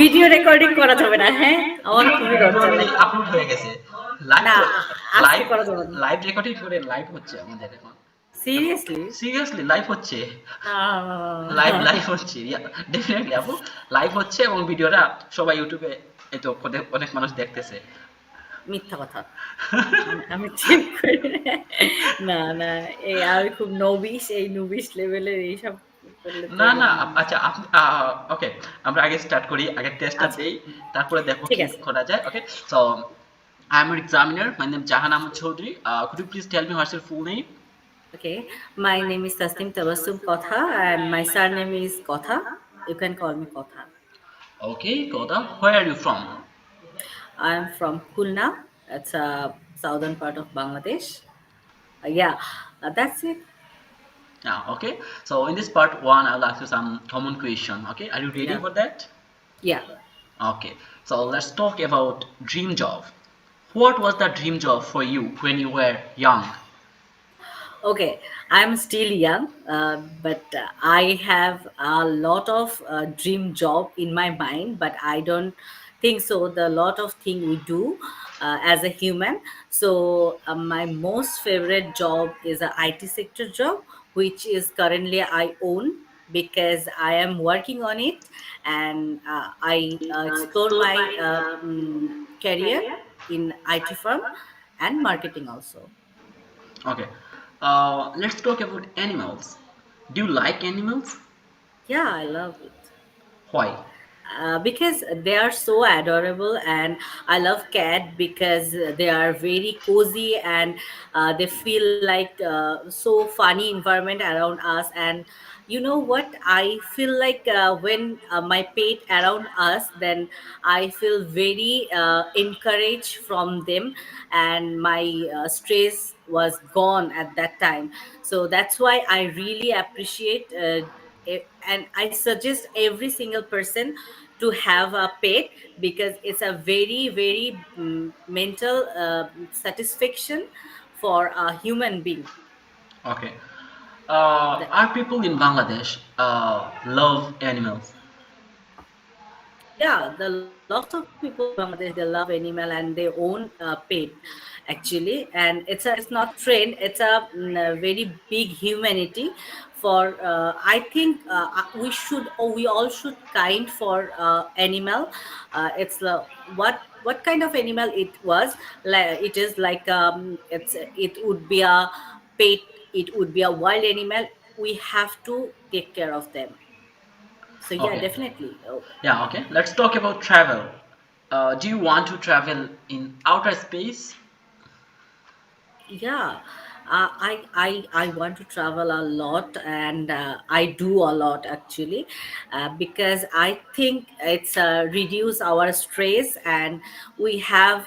Video recording করা যাবে না, হ্যাঁ? আমার ভিডিও খুবই ভিডিও লজ্জা অলরেডি লাগে। আপলোড হয়ে গেছে। লাইভ না, আজকে লাইভ করা যাবে না। লাইভ রেকর্ডিং করে লাইভ হচ্ছে আমাদের এখন। এখন সিরিয়াসলি? সিরিয়াসলি লাইভ হচ্ছে। না, লাইভ হচ্ছে। ডেফিনেটলি আপু লাইভ হচ্ছে এবং ভিডিওটা সবাই ইউটিউবে এই তো অনেক অনেক মানুষ দেখতেছে। মিথ্যা কথা। আমি চেক করি নাই। না, না, আমি খুব নবিশ, এই নবিশ লেভেলের এইসব করলে তো না, না, উম আচ্ছা আপনি ওকে আমরা আগে স্টার্ট করি। আগে টেস্টটা আচ্ছা, দেই। তারপরে দেখো ঠিক কি আছে। করা যায়। Okay? So I am an examiner. My name is Jahan Ahmed Chaudhary. Could you please tell me what's your full name? Okay. My name is Tasnim Tabassum Kotha and my surname is Kotha. You can call me Kotha. Okay, Goda. Where are you from? I am from Khulna. It's a southern part of Bangladesh. Yeah, that's it. Yeah, okay. So in this part one, I'll ask you some common question. Okay, are you ready Yeah, for that? yeah. Okay. So let's talk about dream job. What was the dream job for you when you were young? Okay, I'm still young, but I have a lot of dream job in my mind, but I don't think so. The lot of thing we do as a human. So my most favorite job is a IT sector job, which is currently I own because I am working on it, and I explore my career in IT firm and marketing also. Okay. Let's talk about animals. Do you like animals? Yeah, I love it. Why? Because they are so adorable, and I love cat because they are very cozy, and they feel like so funny environment around us. And you know what, I feel like when my pet around us, then I feel very encouraged from them, and my stress was gone at that time. So that's why I really appreciate and I suggest every single person to have a pet because it's a very very mental satisfaction for a human being. Okay. The- Are people in Bangladesh love animals? yeah, the lots of people in Bangladesh, they love animal and they own a pet actually, and it's not trend, it's a very big humanity for I think we all should kind for animal. It's what kind of animal it was, like it is like it would be a pet, it would be a wild animal, we have to take care of them. So yeah, Okay. definitely. Oh, Yeah, okay. Let's talk about travel. Do you want to travel in outer space? yeah, I want to travel a lot, and I do a lot actually, because I think it's reduce our stress, and we have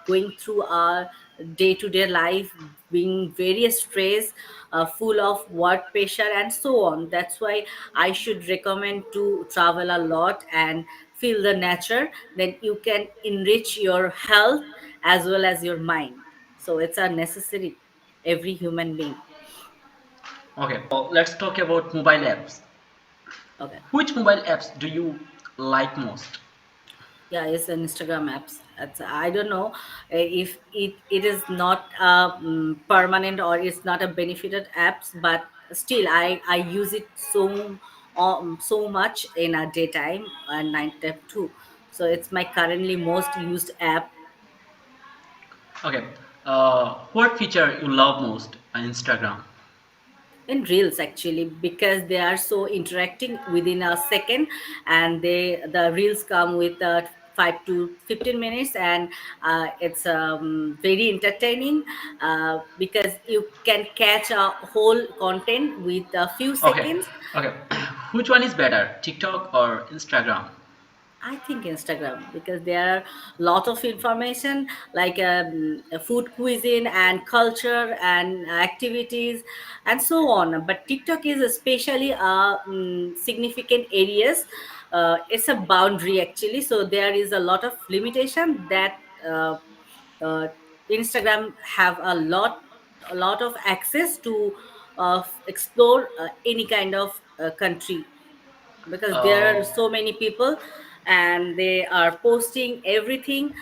going through our day to day life being very stressed, full of work pressure and so on. That's why I should recommend to travel a lot and feel the nature. Then you can enrich your health as well as your mind, so it's a necessary every human being. Okay. Let's talk about mobile apps. Okay. Which mobile apps do you like most? Yeah, it's an Instagram apps. It's, I don't know if it is not permanent or it's not a benefited apps, but still I use it so much in a daytime and night time too. So it's my currently most used app. Okay. What feature you love most on Instagram? In reels actually, because they are so interacting within a second, and the reels come with 5 to 15 minutes, and it's very entertaining because you can catch a whole content with a few Okay. seconds. Okay. Which one is better, TikTok or Instagram? I think Instagram, because there are lot of information like food cuisine and culture and activities and so on. But TikTok is especially significant areas. It's a boundary actually, so there is a lot of limitation that uh, uh, Instagram have a lot of access to explore any kind of country, because there are Uh, so many people, and they are posting everything.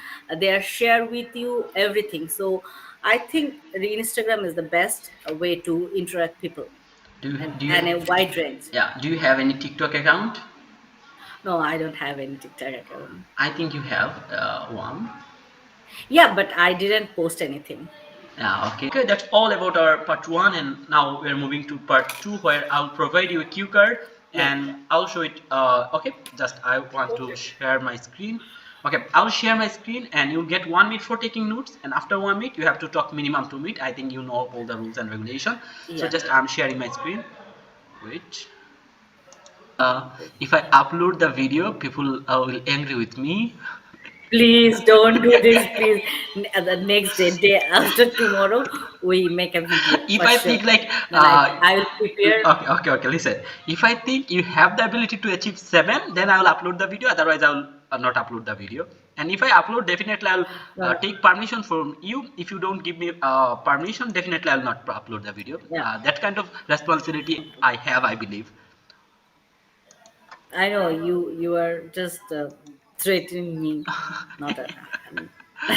They are share with you everything. So I think the Instagram is the best way to interact people, Do you and a wide range. yeah, do you have any TikTok account? No, I don't have any TikTok account. I think you have one. Yeah, but I didn't post anything. Yeah, okay. Okay, that's all about our part one, and now we're moving to part two, where I'll provide you a cue card Yeah. and I'll show it. Okay, just I want to Okay. share my screen. Okay, I'll share my screen, and you'll get 1 minute for taking notes. And after 1 minute, you have to talk minimum 2 minutes. I think you know all the rules and regulation. So Yeah. just I'm sharing my screen. Wait. If I upload the video, people will angry with me. Please don't do this, please. The next day, day after tomorrow, we make a video If for I sure. think like Then I will prepare. okay, listen, if I think you have the ability to achieve 7, then I will upload the video, otherwise I will not upload the video. And if I upload, definitely I'll No, take permission from you. If you don't give me permission, definitely I'll not upload the video. yeah, That kind of responsibility I have, I believe. I know you are just threatening me, not a.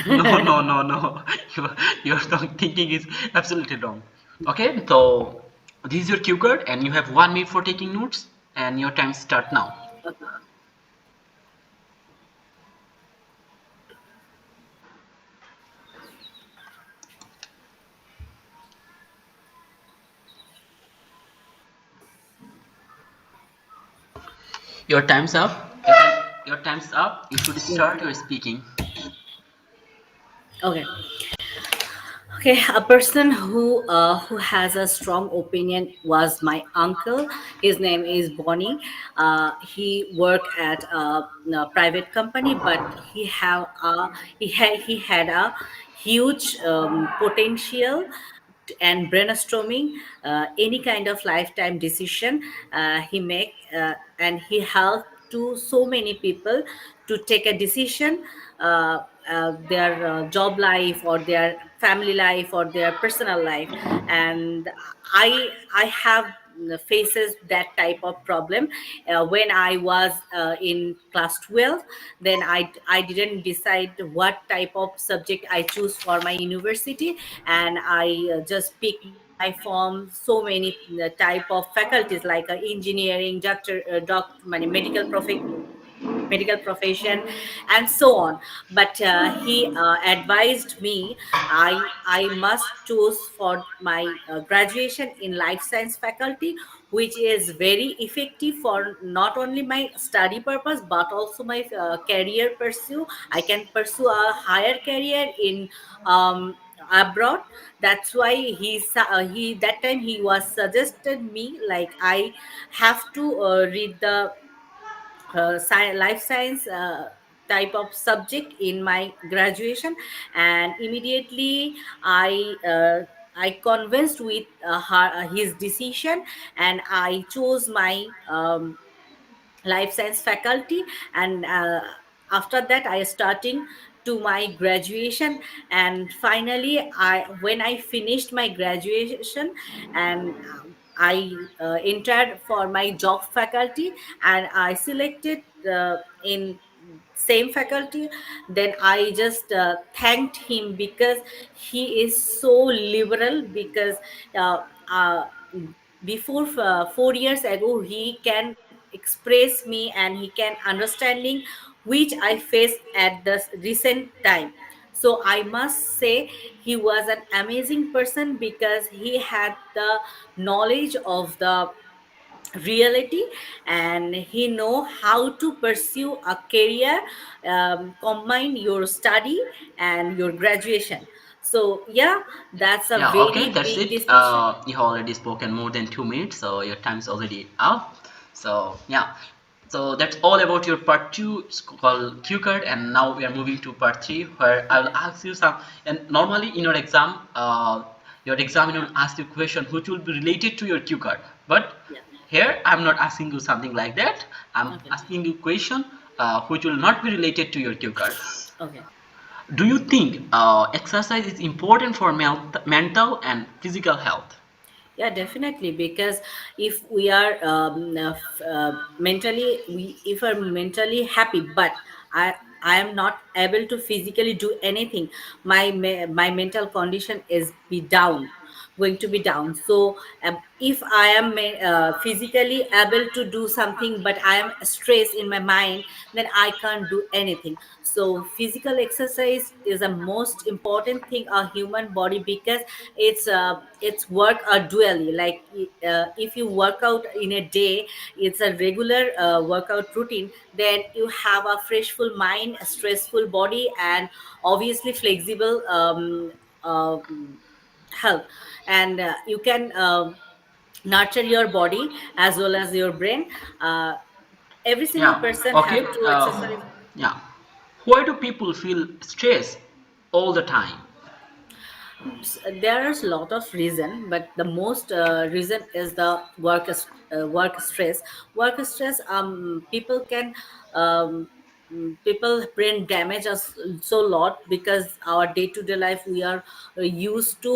No, no, no, no. Your your thinking is absolutely wrong. Okay, so this is your cue card, and you have 1 minute for taking notes, and your time start now. Your time's up. Your time's up. You should Yeah. start your speaking. Okay. Okay, a person who has a strong opinion was my uncle. His name is Bonnie. He worked at a private company, but he had a huge potential and brainstorming any kind of lifetime decision he make, and he helped to so many people to take a decision, their job life or their family life or their personal life. And I have faces that type of problem when I was in class 12. Then I didn't decide what type of subject I choose for my university, and I just pick my form so many type of faculties like engineering, medical profession, and so on. But he advised me I must choose for my graduation in life science faculty, which is very effective for not only my study purpose but also my career pursue. I can pursue a higher career in abroad. That's why he that time he was suggested me like I have to read the life science type of subject in my graduation. And immediately I convinced with his decision, and I chose my life science faculty. And after that I starting to my graduation. And finally when I finished my graduation, and I entered for my job faculty, and I selected in same faculty. Then I just thanked him because he is so liberal. Because uh, uh, before 4 years ago he can express me and he can understanding which I faced at the recent time. So I must say he was an amazing person because he had the knowledge of the reality, and he know how to pursue a career, combine your study and your graduation. So yeah, that's a Yeah, okay, very that's big it. decision. You have already spoken more than 2 minutes, so your time's already up. So yeah, so that's all about your part two. It's called Q card, and now we are moving to part three, where I will Okay. ask you some. And normally in your examiner will ask you question which will be related to your Q card. But Yeah. here I'm not asking you something like that. I'm Okay. asking you question which will not be related to your Q card. Okay. Do you think exercise is important for mental and physical health? Yeah, definitely. Because if we are mentally, we if we're mentally happy, but I am not able to physically do anything, my mental condition is be down, going to be down. So if I am physically able to do something, but I am stressed in my mind, then I can't do anything. So physical exercise is the most important thing a human body, because it's work dually. Like if you work out in a day, it's a regular workout routine, then you have a freshful mind, a stressful body, and obviously flexible health. And you can nurture your body as well as your brain. uh, every single Yeah. person have Okay. to exercise. Yeah. Why do people feel stress all the time? There is a lot of reason, but the most reason is the work stress. Work stress, people can people brain damage us so lot, because our day-to-day life we are used to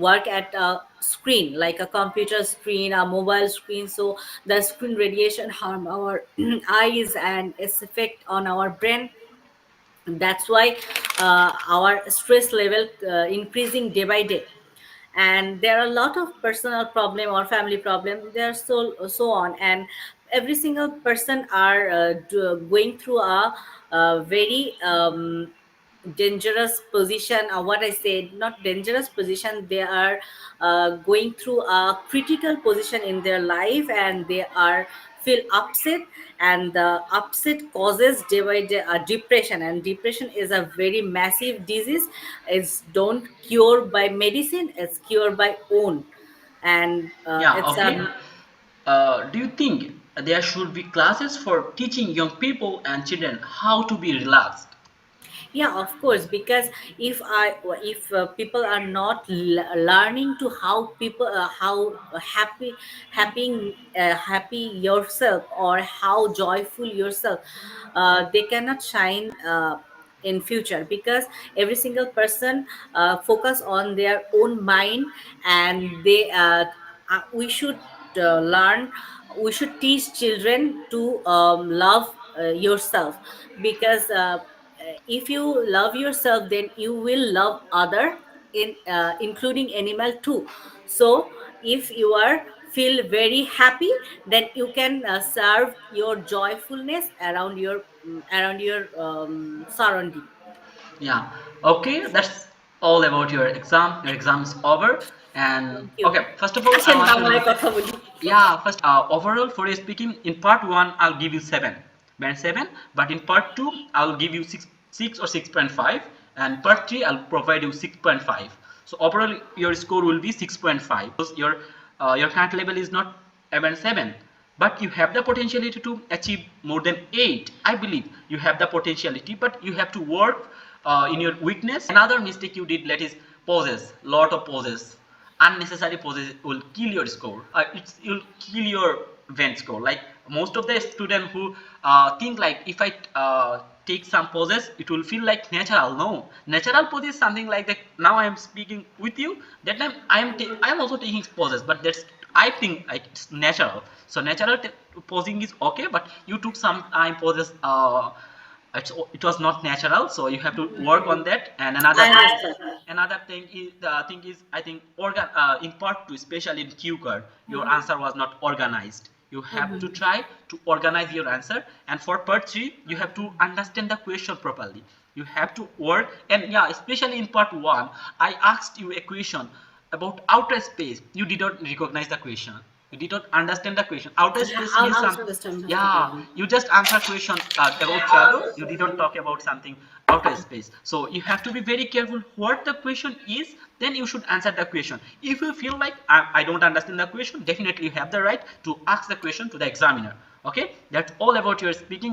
work at a screen, like a computer screen, a mobile screen. So the screen radiation harm our eyes, and its effect on our brain. That's why our stress level increasing day by day. And there are a lot of personal problem or family problem, there are so on. And every single person are going through a very dangerous position, or what I said, not dangerous position, they are going through a critical position in their life, and they are feel upset. And the upset causes day by day depression, and depression is a very massive disease. It's don't cure by medicine, it's cure by own. And Yeah. it's Okay. Do you think there should be classes for teaching young people and children how to be relaxed? Yeah, of course. Because if people are not learning to how people how happy yourself, or how joyful yourself, they cannot shine in future. Because every single person focus on their own mind. And we should learn, we should teach children to love yourself. Because if you love yourself, then you will love other, in including animal too. So if you are feel very happy, then you can serve your joyfulness around your surrounding. Yeah. Okay. That's all about your exam. Your exam is over. And Thank you. okay, first of all, I আসেন want to বাংলায় know. কথা বলি। Yeah, first, overall for speaking, in part one, I'll give you seven, band seven. But in part two, I'll give you six or 6.5, and part three, I'll provide you 6.5. So overall, your score will be 6.5. Because your current level is not a band seven, but you have the potentiality to achieve more than eight. I believe you have the potentiality, but you have to work in your weakness. Another mistake you did, that is pauses, lot of pauses. Unnecessary pauses will kill your score. You'll kill your vent score. Like most of the student who think like, if I take some pauses, it will feel like natural. No, natural pause is something like that. Now I am speaking with you. That time I am also taking pauses, but that's, I think like it's natural. So natural pausing is okay, but you took some time pauses. It was not natural, so you have to work on that. And I understand. another thing is, I think in part two, especially in q card, your answer was not organized. You have to try to organize your answer. And for part three, you have to understand the question properly. You have to work. And yeah, especially in part one, I asked you a question about outer space. You did not recognize the question. You did not understand the question. Outer space I'll means some. understand বুঝতে Yeah, পারলাম। you just answer question about travel. You didn't talk about something outer space. So you have to be very careful what the question is. Then you should answer the question. If you feel like I don't understand the question, definitely you have the right to ask the question to the examiner. Okay, that's all about your speaking.